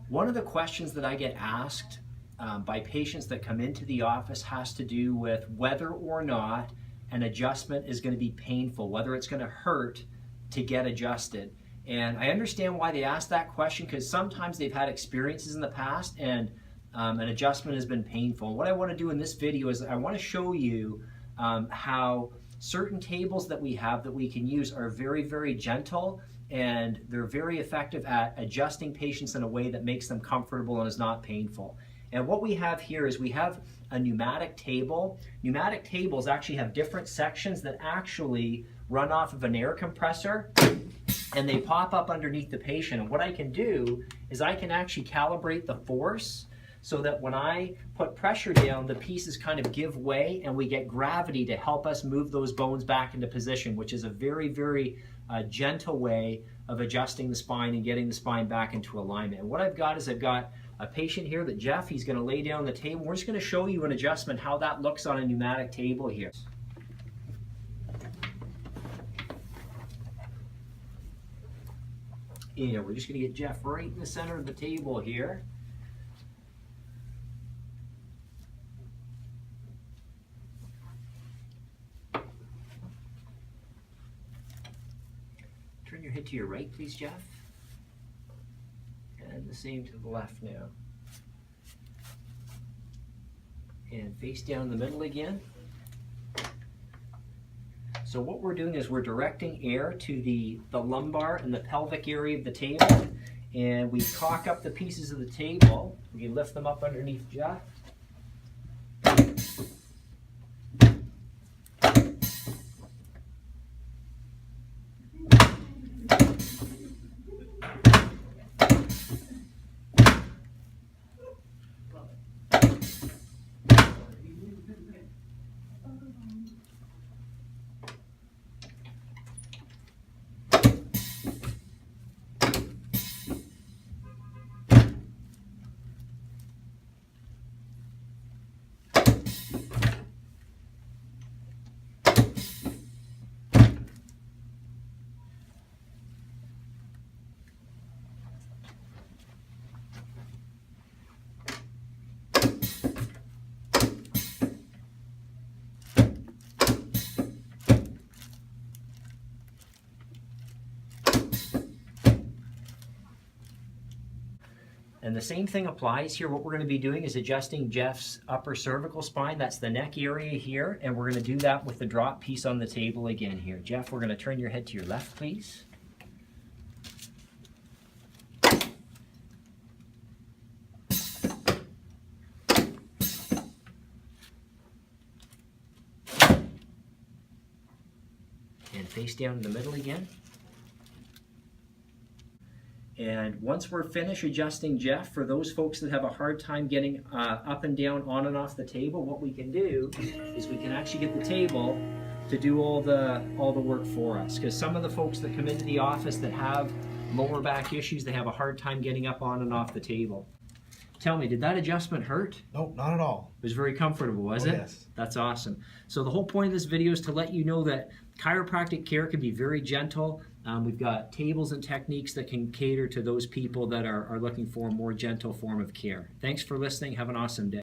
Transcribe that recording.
One of the questions that I get asked by patients that come into the office has to do with whether or not an adjustment is going to be painful, whether it's going to hurt to get adjusted. And I understand why they ask that question, because sometimes they've had experiences in the past and an adjustment has been painful. What I want to do in this video is I want to show you how certain tables that we have that we can use are very, very gentle, and they're very effective at adjusting patients in a way that makes them comfortable and is not painful. And what we have here is we have a pneumatic table. Pneumatic tables actually have different sections that actually run off of an air compressor, and they pop up underneath the patient. And what I can do is I can actually calibrate the force so that when I put pressure down, the pieces kind of give way and we get gravity to help us move those bones back into position, which is a very, very gentle way of adjusting the spine and getting the spine back into alignment. And what I've got is I've got a patient here that Jeff, he's going to lay down the table. We're just going to show you an adjustment, how that looks on a pneumatic table here. And we're just going to get Jeff right in the center of the table here. Turn your head to your right, please, Jeff. And the same to the left now. And face down the middle again. So what we're doing is we're directing air to the lumbar and the pelvic area of the table, and we cock up the pieces of the table. We lift them up underneath Jeff. And the same thing applies here. What we're going to be doing is adjusting Jeff's upper cervical spine. That's the neck area here. And we're going to do that with the drop piece on the table again here. Jeff, we're going to turn your head to your left, please. And face down in the middle again. And once we're finished adjusting Jeff, for those folks that have a hard time getting up and down, on and off the table, what we can do is we can actually get the table to do all the work for us. Because some of the folks that come into the office that have lower back issues, they have a hard time getting up on and off the table. Tell me, did that adjustment hurt? Nope, not at all. It was very comfortable, was it? Yes. That's awesome. So the whole point of this video is to let you know that chiropractic care can be very gentle. We've got tables and techniques that can cater to those people that are looking for a more gentle form of care. Thanks for listening. Have an awesome day.